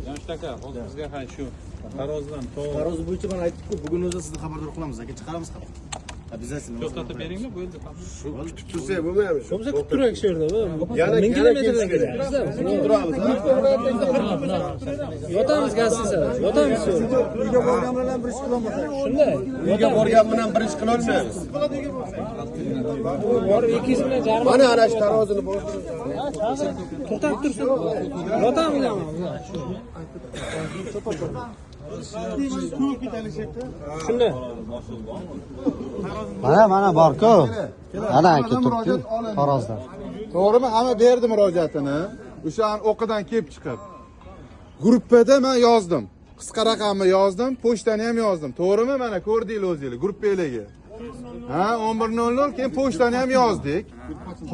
Jamshid aka, hozir bizga hay shu tarozidan tarozi bo'yicha mana aytibku, bugun o'zi sizni xabardor qilamiz, aka chiqaramiz ham. Biznasini to'xtatib beringlar, bo'ldi. Shu kutib tursak bo'lmaymi? Bo'lsa kutib turak shu yerda. Yana 1000 kilometrdan kerak. turamiz. Yotamiz gazsiz. Yotamiz shu yerda. Uyga borgan bilan 1 kilometr. Shunday. Uyga borgan bilan birinchi qila olmaymiz. Bor 200 bilan jarima. Mana ana shu tarozini bostirib. To'xtab tursin. Yotamiz ham. Shunday. Mana bor-ku. Ana aka turibdi tarozdan. To'g'rimi? Hamma berdi murojaatini. O'sha o'qidan kelib chiqib. Gruppada men yozdim. Qisqa raqamni yozdim, pochtani ham yozdim. To'g'rimi? Mana ko'rdinglar o'zingizlar gruppalarga. Ha, 11:00 keyin pochtani ham yozdik.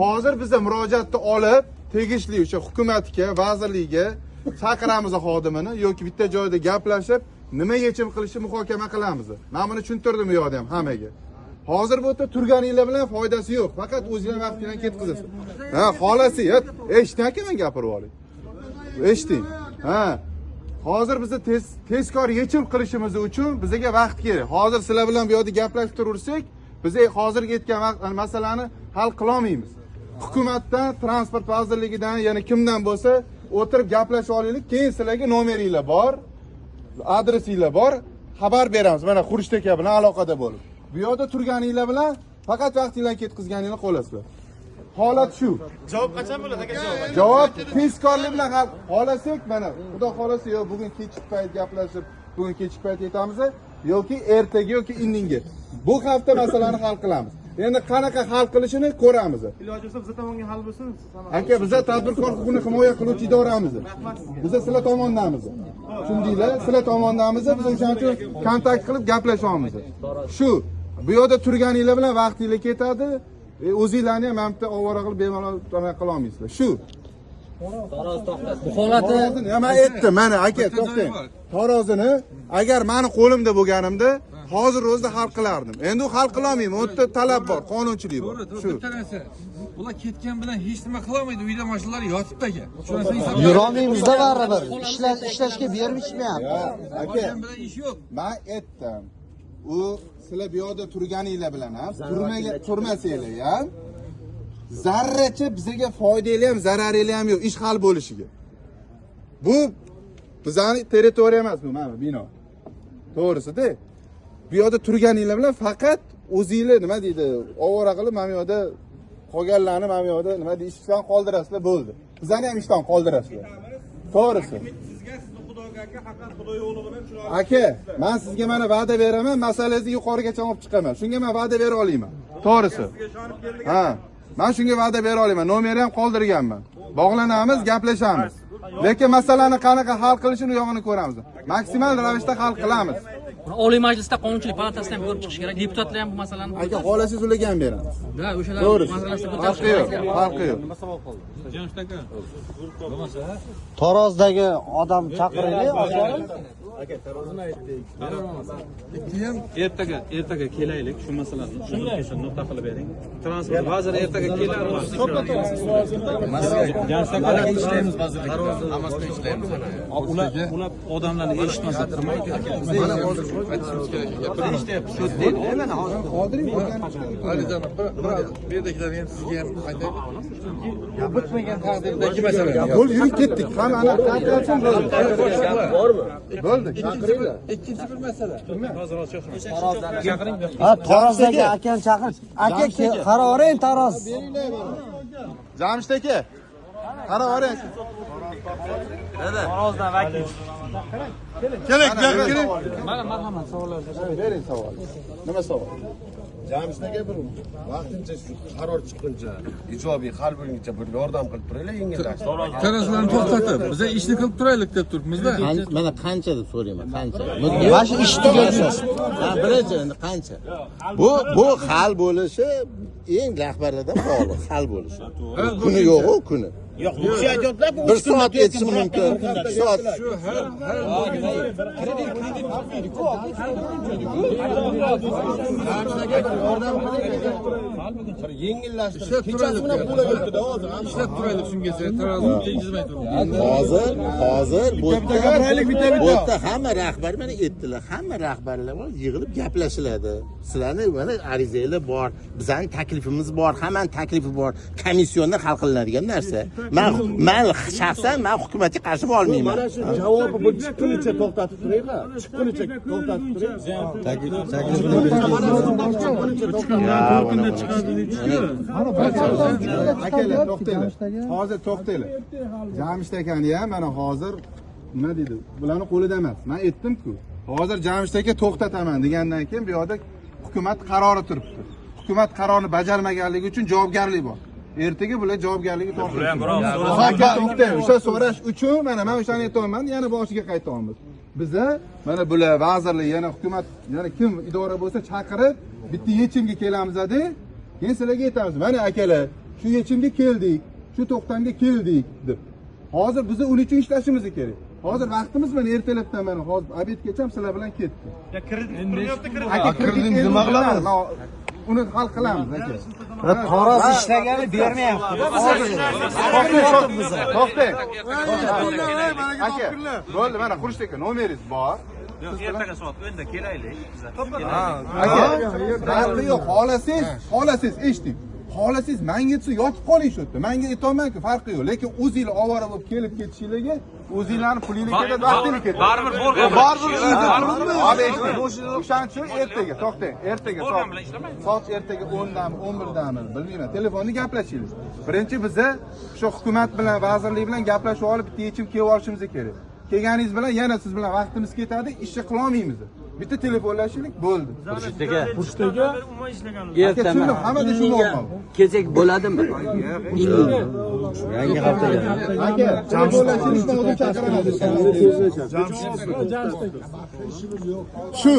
Hozir biz murojaatni olib, tegishli o'sha hukumatga, vazirlikka chaqiramiz xodimini yoki bitta joyda gaplashib, nima yechim qilishni muhokama qilamiz. Men buni tushuntirdim u yoqda ham hammaga. Hozir bu yerda turganinglar bilan foydasi yo'q. Faqat o'zingizlar vaqt bilan ketkazasiz. Ha, xolasi, eshiting aka, men gapirib olay. Eshiting. Ha. Hozir bizni tezkor yechim qilishimiz uchun bizga vaqt kerak. Hozir sizlar bilan bu yerda gaplashib turursak, biz hozirgi aytgan masalani hal qila olmaymiz. Hukumatdan, transport vazirligidan, yana kimdan bo'lsa, o'tirib gaplashib olaylik. Keyin sizlarga nomeringlar bor, adresinglar bor, xabar beramiz. Mana Xurshid aka bilan aloqada bo'lib. Bu yerda turganinglar bilan faqat vaqtinglarni ketkazganinglar qolasizlar. Holat shu. Javob qachon bo'ladi aka? Javob tezkorlik bilan xolasak, mana xudo xolasa yo bugun kechki payt gaplashib, bugun kechki payt aytamiz yoki ertaga yoki indinga. Bu hafta masalani hal qilamiz. Endi qanaqa hal qilishini ko'ramiz. Iloji bo'lsa biz tomonga hal bo'lsin. Aka, biz tadbirkor huquqini himoya qiluvchi idoramiz. Biz sizlar tomondamiz. Tushundinglar? Sizlar tomondamiz. Biz o'shaning uchun kontakt qilib gaplashyapmiz. Shu, bu yerda turganinglar bilan vaqtinglar ketadi. O'zinglarni ham hamta ovora qilib bemalol tomon qila olmaysizlar. Shu. Taroz to'xtat. Bu holatni nima aytdim? Mana aka, to'xtang. Tarozini agar meni qo'limda bo'lganimda hozir o'zida hal qilardim. Endi u hal qila olmayman. U yerda talab bor, qonunchilik bor. Shu. Ular ketgan bilan hech nima qila olmaydi. Uyda mashinalar yotibdi aka. Yura olmaymizda baribir. Ishlashga berishmayapti. Aka, bilan ish yo'q. men aytdim. U sizlar bu yerda turganinglar bilan ham, turmasanglar ham zarracha bizga foydali ham, zararli ham yo'q, ish hal bo'lishiga. Bu bizning territoriya emas bu, mana bino. To'g'risi-da. Bu yerda turganinglar bilan faqat o'zingizlar nima deydi, ovora qilib mana bu yerda qolganlarni mana bu yerda nima deydi, ishdan qoldirasizlar bo'ldi. Bizani ham ishdan qoldirasizlar. To'g'risi. Aka, men sizga mana va'da beraman, masalangizni yuqorigacha olib chiqaman. Shunga men va'da bera olaman. To'g'risi. Ha, men shunga va'da bera olaman. Nomerni ham qoldirganman. Bog'lanamiz, gaplashamiz. Lekin masalani qanaqa hal qilishini u yog'ini ko'ramiz. Maksimal ravishda hal qilamiz. Oliy Majlisda Qonunchilik palatasidan ham ko'rib chiqish kerak. Deputatlar ham bu masalani. Aka, xolasingiz ularga ham beramiz. Da, o'shalar masalasida Farqi yo'q, farqi yo'q. Nima savol qoldi? Jamshid aka. Bo'lmasa, Tarozdagi odam chaqiraylik, aka tarozini aytdik. ertaga kelaylik shu masalani. Shunday nuqta qilib bering. Transport vaziri ertaga kelarmi? Jamshid aka ishlaymiz vazirlikda. Hammasiga ishlaymiz mana. Ular odamlarni eshitmasa turmaydi. Mana hozir aytishimiz kerak. Eshityapsiz. Sud deydi. Mana hozir qoldiring. Alijon, bu yerdagilar ham sizga ham aytaylik. Bitmagan taqdirdagi masala. Bo'l, yurib ketdik. Qani ana ta'tilsin bo'ldi. Bormi? Bo'ldi. Ikkinchi bir masala. Hozir chaqiring. Ha, tarozdagi akani chaqir. Aka, qaravering taroz. Jamshid aka. Qaravering. Tarozdan vakil. Keling. Mana marhamat savollar. Bering savol. Nima savol? Jamshid aka bir vaqtincha shu qaror chiqquncha ijobiy hal bo'lguncha bir yordam qilib turaylik, yengillashtirib. Tarozlarni to'xtatib, biz ishni qilib turaylik deb turibmiz-da. Mana qancha deb so'rayman, qancha? Mana shu ish tugagach. Ha, birinchi endi qancha? Bu hal bo'lishi eng rahbarlardan bog'liq, hal bo'lishi. Kuni yo'q-ku, kuni. Yo'q, bu kishi aytayaptilar, bu 1 soat yetishi mumkin. 1 soat. kechasi bilan pul o'tdi-da hozir. Ishlab turaylik shungacha. Tarozini tegizmay turibdi. Hozir bu yerda hamma rahbar mana aytdilar. Hamma rahbarlar yig'ilib gaplashiladi. Sizlarni mana arizanglar bor, bizning taklifimiz bor, hammaning taklifi bor. Komissiyonda hal qilinadigan narsa. Men shaxsan men hukumatga qarshi olmayman. Mana shu javobi bu chiqqunicha to'xtatib turaylik. Chiqqunicha to'xtatib Akalar to'xtanglar. Hozir to'xtanglar. Jamshid akani ham mana hozir nima deydi? Bularni qo'lida emas. Men aytdim-ku. Hozir Jamshid aka to'xtataman degandan keyin bu yoqda hukumat qarori turibdi. Hukumat qarorini bajarmaganligi uchun javobgarlik bor. Ertaga bular javobgarligi tortiladi. O'sha so'rash uchun mana men o'shani aytayapman, yana boshiga qaytamiz. Biza mana bular vazirlik, yana hukumat, yana kim idora bo'lsa chaqirib, bitta yechimga kelamiz-da. Keyin sizlarga aytamiz. Mana akalar, shu yechimga keldik, shu to'xtamga keldik deb. Hozir biz uning uchun ishlashimiz kerak. Hozir vaqtimiz bilan ertalabdan mana hozir obedgacha ham sizlar bilan ketdik. Ya kredit Aka kredit nima qilamiz? Uni hal qilamiz aka. Taroz ishlagani bermayapti. To'xtang. Aka, bo'ldi, mana Xurshid aka nomeringiz bor. ertaga soat 10 da kelaylik. Aka, yo'q, xolasiz eshiting. Xolasiz menga yetsa yotib qoling shu yerda. Menga aytolmayman-ku, farqi yo'q. Lekin o'zinglar ovora bo'lib kelib ketishinglarga o'zinglarni pulingni ketadi, vaqtingni ketadi. Baribir o'shaning uchun ertaga to'xtang. Ertaga soat ertaga 10 dami, 11 dami bilmayman. Telefonda gaplashinglar. Birinchi biza shu hukumat bilan, vazirlik bilan gaplashib olib bitta yechim kelib olishimiz kerak. Kelganingiz bilan yana siz bilan vaqtimiz ketadi, ishni qila olmaymiz. Bitta telefonlashishlik bo'ldi. Pushtaga Ertaman. Hammada shu muammo. kelsak bo'ladimi? Yangi haftaga. Aka, telefonlashishni o'zim chaqiraman. Shu.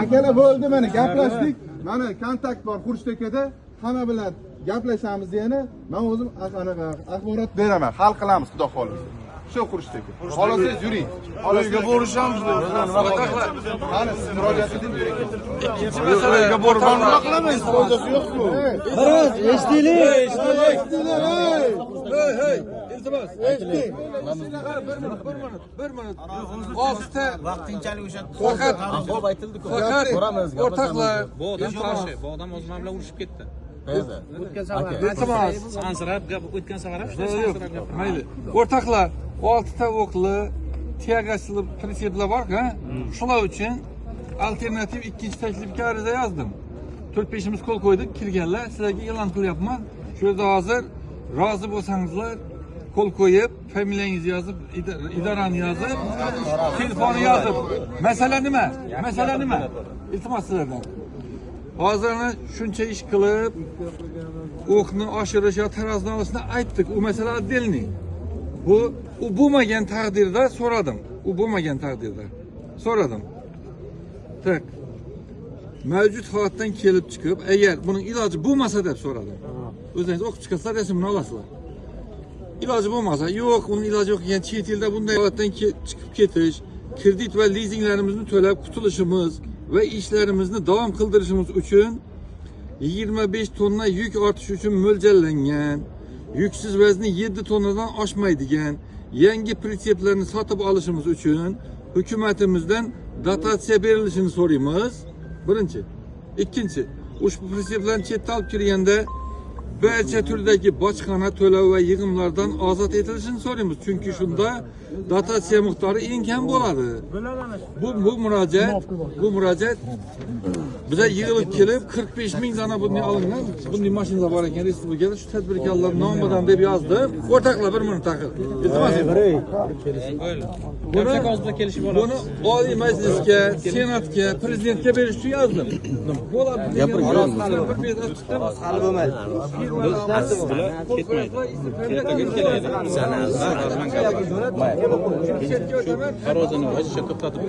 Akalar bo'ldi, mana gaplashdik. Mana kontakt bor Xurshid akada. Hamma bilan gaplashamiz yana. Men o'zim anaqa axborot beraman. Hal qilamiz, xudo xolisa. Shu Xurshid aka. Xolosiz yuring. Xolosga borishamiz. Mana siz murojaat eting yuring. Ikkinchi masalaga borib nima qilamiz? Foydasi yo'q-ku. Xo'roz, eshitaylik. Hey, iltimos. Eshiting. Bir minut. Ostda Vaqtinchalik o'sha faqat xo'p aytildi-ku. ko'ramiz. O'rtoqlar, Bu odam qarshi, bu odam o'z bilan urishib ketdi. iltimos. Sansirab gap o'tgan safar ham shunday sansirab gapirdi. Mayli. O'rtoqlar, 6 ta o'qli tiyagachli prinsiplar bor-ku, shular uchun alternativ ikkinchi taklifga ariza yozdim. 4-5imiz qo'l qo'ydik, kirganlar, sizlarga e'lon qilyapman. Shu yerda hozir rozi bo'lsangizlar, qo'l qo'yib, familiyangizni yozib, idorani yozib, telefonni yozib. Masala nima? Masala nima? Iltimos sizlardan. Hozirni shuncha ish qilib, o'qni oshirish yo tarozni olishni aytdik. U masala отдельный. U bo'lmagan taqdirda so'radim. U bo'lmagan taqdirda so'radim. Tak. Mavjud holatdan kelib chiqib, agar buning iloji bo'lmasa deb so'radim. O'zingiz o'qib chiqasizlar, rasmini olasizlar. Iloji bo'lmasa, yo'q, uning iloji yo'q ekan, chet elda bunday holatdan chiqib ketish, kredit va lizinglarimizni to'lab qutulishimiz va ishlarimizni davom qildirishimiz uchun 25 tonna yuk ortish uchun mo'ljallangan, yuksiz vazni 7 tonnadan oshmaydigan yangi pritseplarni sotib olishimiz uchun hukumatimizdan dotatsiya berilishini so'raymiz. Birinchi. Ikkinchi, ushbu pritseplarni chetdan olib kirganda barcha turdagi bojxona to'lov va yig'imlardan ozod etilishini so'raymiz. Chunki shunda dotatsiya miqdori eng kam bo'ladi. Bu murojaat biza yig'ilib kelib 45 ming dona bunday olingan, bunday mashinalar bor ekan respublikada, shu tadbirkorlar nomidan deb yozdim. O'rtoqlar, bir minut taqir. Iltimos. Buni Oliy Majlisga, Senatga, Prezidentga berish uchun yozdim. Bo'ladi. Hali bo'lmaydi. Qarozini o'zicha to'xtatib